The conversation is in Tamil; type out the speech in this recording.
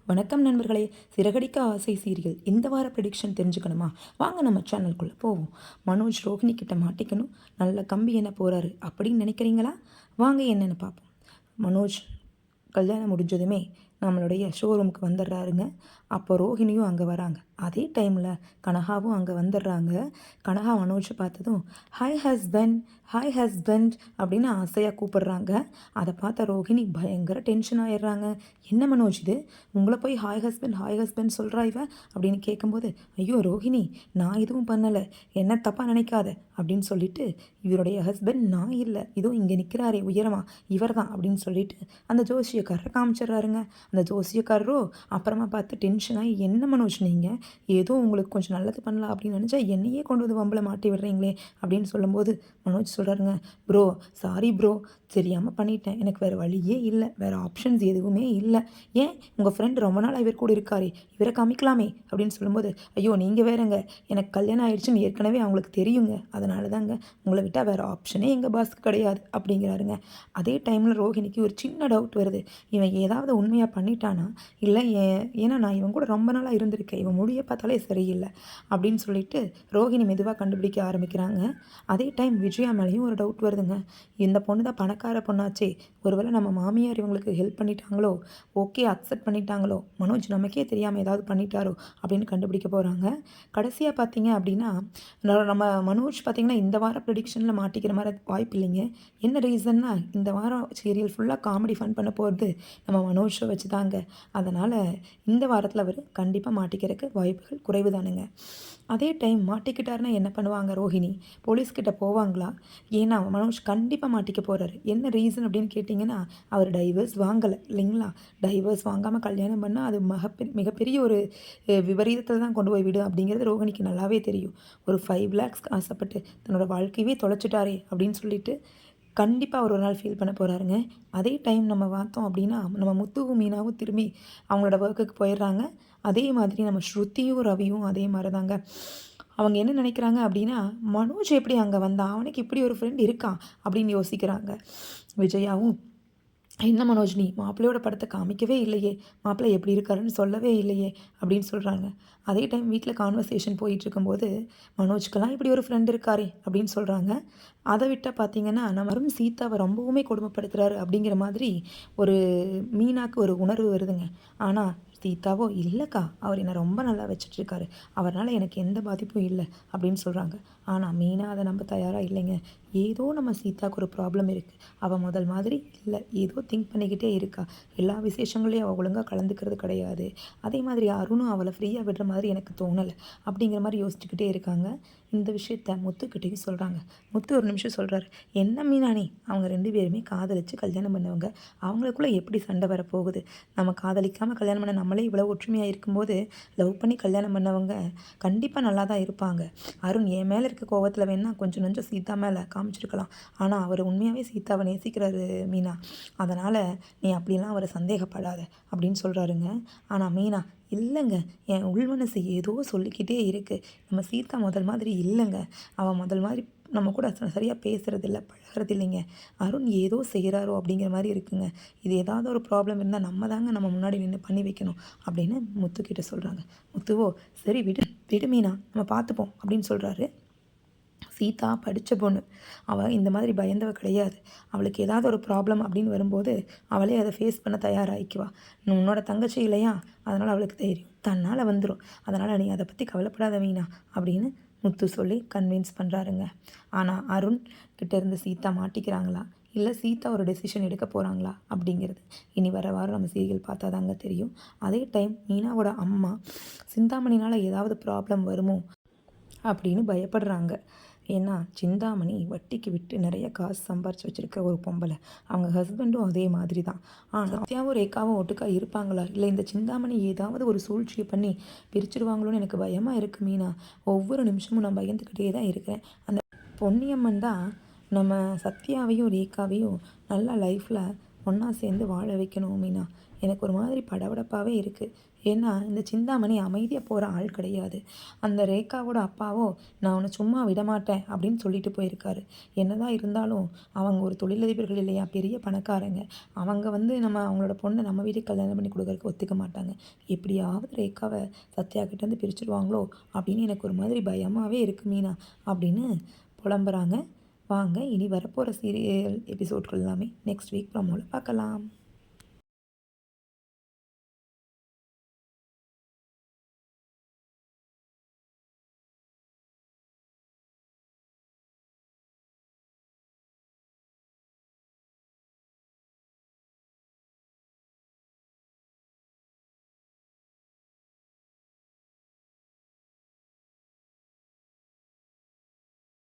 வணக்கம் நண்பர்களே. சிறகடிக்க ஆசை சீரியல் இந்த வார ப்ரெடிக்ஷன் தெரிஞ்சுக்கணுமா? வாங்க நம்ம சேனலுக்குள்ளே போவோம். மனோஜ் ரோஹிணி கிட்ட மாட்டிக்கணும், நல்ல கம்பி என்ன போகிறாரு அப்படின்னு நினைக்கிறீங்களா? வாங்க என்னென்னு பார்ப்போம். மனோஜ் கல்யாணம் முடிஞ்சதுமே நம்மளுடைய ஷோரூமுக்கு வந்துடுறாருங்க. அப்போ ரோஹிணியும் அங்கே வராங்க. அதே டைமில் கனகாவும் அங்கே வந்துடுறாங்க. கனகா மனோஜை பார்த்ததும் ஹாய் ஹஸ்பண்ட், ஹாய் ஹஸ்பண்ட் அப்படின்னு ஆசையாக கூப்பிடுறாங்க. அதை பார்த்த ரோஹிணி பயங்கர டென்ஷன் ஆயிடுறாங்க. என்ன மனோஜ் இது, உங்களை போய் ஹாய் ஹஸ்பண்ட் சொல்கிறா இவ அப்படின்னு கேட்கும்போது, ஐயோ ரோஹிணி, நான் எதுவும் பண்ணலை, என்ன தப்பாக நினைக்காத அப்படின்னு சொல்லிட்டு, இவருடைய ஹஸ்பண்ட் நான் இல்லை, இதோ இங்கே நிற்கிறாரே உயரமா இவர் தான் அப்படின்னு சொல்லிட்டு அந்த ஜோசியக்காரரை காமிச்சிடுறாருங்க. அந்த ஜோசியக்காரரோ அப்புறமா பார்த்து டென்ஷனாகி, என்ன மனோஜ் நீங்கள் ஏதோ உங்களுக்கு கொஞ்சம் நல்லது பண்ணலாம் அப்படின்னு நினச்சா என்னையே கொண்டு வந்து வம்பில் மாட்டி விடுறீங்களே அப்படின்னு சொல்லும்போது மனோஜ் சொல்கிறாருங்க, ப்ரோ சாரி ப்ரோ, தெரியாமல் பண்ணிட்டேன், எனக்கு வேறு வழியே இல்லை, வேறு ஆப்ஷன்ஸ் எதுவுமே இல்லை. ஏன் உங்கள் ஃப்ரெண்ட் ரொம்ப நாள் இவர் கூட இருக்காரே, இவரை காமிக்கலாமே அப்படின்னு சொல்லும்போது, ஐயோ நீங்கள் வேறங்க, எனக்கு கல்யாணம் ஆயிடுச்சுன்னு ஏற்கனவே அவங்களுக்கு தெரியுங்க, அதனால தாங்க, உங்களை விட்டால் வேறு ஆப்ஷனே எங்கள் பாஸ்க்கு கிடையாது அப்படிங்கிறாருங்க. அதே டைமில் ரோஹிணிக்கு ஒரு சின்ன டவுட் வருது. இவன் ஏதாவது உண்மையாக பண்ணிட்டானா, இல்லை ஏன்னா நான் இவன் கூட ரொம்ப நாளாக இருந்திருக்கேன், இவன் முடிய பார்த்தாலே சரியில்லை அப்படின்னு சொல்லிட்டு ரோஹிணி மெதுவாக கண்டுபிடிக்க ஆரம்பிக்கிறாங்க. அதே டைம் விஜயா மேலேயும் ஒரு டவுட் வருதுங்க. இந்த பொண்ணு தான் பணக்கார பொண்ணாச்சே, ஒருவேளை நம்ம மாமியார் இவங்களுக்கு ஹெல்ப் பண்ணிட்டாங்களோ, ஓகே அக்செப்ட் பண்ணிட்டாங்களோ, மனோஜ் நமக்கே தெரியாமல் ஏதாவது பண்ணிட்டாரோ அப்படின்னு கண்டுபிடிக்க போகிறாங்க. கடைசியாக பார்த்தீங்க அப்படின்னா நம்ம மனோஜ் பார்த்திங்கன்னா இந்த வாரம் ப்ரெடிக்ஷனில் மாட்டிக்கிற மாதிரி வாய்ப்பு இல்லைங்க. என்ன ரீசன்னா, இந்த வாரம் சீரியல் ஃபுல்லாக காமெடி ஃபன் பண்ண போகிறது நம்ம மனோஜை வச்சு தாங்க. அதனால் இந்த வாரத்தில் அவர் கண்டிப்பாக மாட்டிக்கிறதுக்கு வாய்ப்புகள் குறைவு தானுங்க. அதே டைம் மாட்டிக்கிட்டாருன்னா என்ன பண்ணுவாங்க ரோஹிணி? போலீஸ்கிட்ட போவாங்களா? ஏன்னா மனோஜ் கண்டிப்பாக மாட்டிக்க போகிறாரு. என்ன ரீசன் அப்படின்னு கேட்டிங்கன்னா, அவர் டைவர்ஸ் வாங்கலை இல்லைங்களா? டைவர்ஸ் வாங்காமல் கல்யாணம் பண்ணால் அது மிகப்பெரிய ஒரு விபரீதத்தில் தான் கொண்டு போய் விடும் அப்படிங்கிறது ரோஹிணிக்கு நல்லாவே தெரியும். ஒரு 5 lakhs ஆசைப்பட்டு தன்னோட வாழ்க்கையவே தொலைச்சிட்டாரே அப்படின்னு சொல்லிட்டு கண்டிப்பாக அவர் ஒரு நாள் ஃபீல் பண்ண போகிறாருங்க. அதே டைம் நம்ம பார்த்தோம் அப்படின்னா, நம்ம முத்துவும் மீனாவும் திரும்பி அவங்களோட ஒர்க்குக்கு போயிடுறாங்க. அதே மாதிரி நம்ம ஸ்ருதியும் ரவியும் அதே மாதிரி தாங்க. அவங்க என்ன நினைக்கிறாங்க அப்படின்னா, மனோஜ் எப்படி அங்கே வந்தான், அவனுக்கு இப்படி ஒரு ஃப்ரெண்ட் இருக்கான் அப்படின்னு யோசிக்கிறாங்க. விஜயாவும், என்ன மனோஜ் நீ மாப்பிள்ளையோட படத்தை காமிக்கவே இல்லையே, மாப்பிள்ளை எப்படி இருக்காருன்னு சொல்லவே இல்லையே அப்படின்னு சொல்கிறாங்க. அதே டைம் வீட்டில் கான்வர்சேஷன் போயிட்டுருக்கும்போது, மனோஜ்க்கெல்லாம் இப்படி ஒரு ஃப்ரெண்ட் இருக்காரே அப்படின்னு சொல்கிறாங்க. அதை விட்டால் பார்த்தீங்கன்னா, நம்ம சீதாவை ரொம்பவுமே கொடுமைப்படுத்துகிறாரு அப்படிங்கிற மாதிரி ஒரு மீனாக்கு ஒரு உணர்வு வருதுங்க. ஆனால் சீதாவோ, இல்லைக்கா அவர் என்னை ரொம்ப நல்லா வச்சிட்ருக்காரு, அவரால் எனக்கு எந்த பாதிப்பும் இல்லை அப்படின்னு சொல்கிறாங்க. ஆனால் மீனா அதை நம்ப தயாராக இல்லைங்க. ஏதோ நம்ம சீதாவுக்கு ஒரு ப்ராப்ளம் இருக்குது, அவள் முதல் மாதிரி இல்லை, ஏதோ திங்க் பண்ணிக்கிட்டே இருக்கா, எல்லா விசேஷங்களையும் அவள் ஒழுங்காக கலந்துக்கிறது கிடையாது, அதே மாதிரி அருணும் அவளை ஃப்ரீயாக விடுற மாதிரி எனக்கு தோணலை அப்படிங்கிற மாதிரி யோசிச்சுக்கிட்டே இருக்காங்க. இந்த விஷயத்த முத்துக்கிட்டையும் சொல்கிறாங்க. முத்து ஒரு நிமிஷம் சொல்கிறாரு, என்ன மீனானி, அவங்க 2 பேருமே காதலித்து கல்யாணம் பண்ணவங்க, அவங்களுக்குள்ளே எப்படி சண்டை வரப்போகுது, நம்ம காதலிக்காமல் கல்யாணம் பண்ண நம்மளே இவ்வளோ ஒற்றுமையாக இருக்கும்போது லவ் பண்ணி கல்யாணம் பண்ணவங்க கண்டிப்பாக நல்லா தான் இருப்பாங்க. அருண் என் மேலே இருக்க கோவத்தில் வேணால் கொஞ்சம் நஞ்சம் சீதா மேலே காமிச்சிருக்கலாம், ஆனால் அவர் உண்மையாகவே சீதாவை நேசிக்கிறாரு மீனா, அதனால் நீ அப்படிலாம் அவரை சந்தேகப்படாத அப்படின்னு சொல்கிறாருங்க. ஆனால் மீனா, இல்லைங்க, என் உள்மனசு ஏதோ சொல்லிக்கிட்டே இருக்குது, நம்ம சீதா முதல் மாதிரி இல்லைங்க, அவன் முதல் மாதிரி நம்ம கூட சரியாக பேசுகிறதில்ல, பழகிறது இல்லைங்க, அருண் ஏதோ செய்கிறாரோ அப்படிங்கிற மாதிரி இருக்குங்க, இது ஏதாவது ஒரு ப்ராப்ளம் இருந்தால் நம்ம தாங்க நம்ம முன்னாடி நின்று பண்ணி வைக்கணும் அப்படின்னு முத்துக்கிட்ட சொல்கிறாங்க. முத்துவோ, சரி விடு விடு மீனா, நம்ம பார்த்துப்போம் அப்படின்னு சொல்கிறாரு. சீதா படித்த பொண்ணு, அவள் இந்த மாதிரி பயந்தவ கிடையாது, அவளுக்கு ஏதாவது ஒரு ப்ராப்ளம் அப்படின்னு வரும்போது அவளே அதை ஃபேஸ் பண்ண தயாராகிக்குவா. உன்னோட தங்கச்சி இல்லையா, அதனால் அவளுக்கு தைரியம் தன்னால் வந்துடும், அதனால் நீ அதை பற்றி கவலைப்படாத மீனா அப்படின்னு முத்து சொல்லி கன்வின்ஸ் பண்ணுறாருங்க. ஆனால் அருண் கிட்டேருந்து சீதா மாட்டிக்கிறாங்களா, இல்லை சீதா ஒரு டெசிஷன் எடுக்க போகிறாங்களா அப்படிங்கிறது இனி வர வாரம் நம்ம சீரியல் பார்த்தா தாங்க தெரியும். அதே டைம் மீனாவோட அம்மா சிந்தாமணினால் ஏதாவது ப்ராப்ளம் வருமோ அப்படின்னு பயப்படுறாங்க. ஏன்னா சிந்தாமணி வட்டிக்கு விட்டு நிறைய காசு சம்பாரித்து வச்சுருக்க ஒரு பொம்பளை, அவங்க ஹஸ்பண்டும் அதே மாதிரி தான். ஆனால் சத்யாவும் ரேகாவும் ஒட்டுக்கா இருப்பாங்களா, இல்லை இந்த சிந்தாமணி ஏதாவது ஒரு சூழ்ச்சியை பண்ணி பிரிச்சுடுவாங்களோன்னு எனக்கு பயமாக இருக்குது மீனா, ஒவ்வொரு நிமிஷமும் நான் பயந்துக்கிட்டே தான் இருக்கிறேன். அந்த பொன்னியம்மன் தான் நம்ம சத்யாவையும் ரேகாவையும் நல்லா லைஃப்பில் ஒன்றா சேர்ந்து வாழ வைக்கணும் மீனா, எனக்கு ஒரு மாதிரி படபடப்பாகவே இருக்குது. ஏன்னா இந்த சிந்தாமணி அமைதியாக போகிற ஆள் கிடையாது. அந்த ரேகாவோட அப்பாவோ நான் உன்னை சும்மா விடமாட்டேன் அப்படின்னு சொல்லிட்டு போயிருக்காரு. என்னதான் இருந்தாலும் அவங்க ஒரு தொழிலதிபர்கள் இல்லையா, பெரிய பணக்காரங்க. அவங்க அவங்களோட பொண்ணை நம்ம வீட்டுக்கு கல்யாணம் பண்ணி கொடுக்கறதுக்கு ஒத்துக்க மாட்டாங்க. எப்படியாவது ரேகாவை சத்யா கிட்டேருந்து பிரிச்சுடுவாங்களோ அப்படின்னு எனக்கு ஒரு மாதிரி பயமாகவே இருக்குது மீனா அப்படின்னு புலம்புறாங்க. வாங்க இனி வரப்போகிற சீரியல் எபிசோட்கள் எல்லாமே நெக்ஸ்ட் வீக் ப்ரோமோவில் பார்க்கலாம்.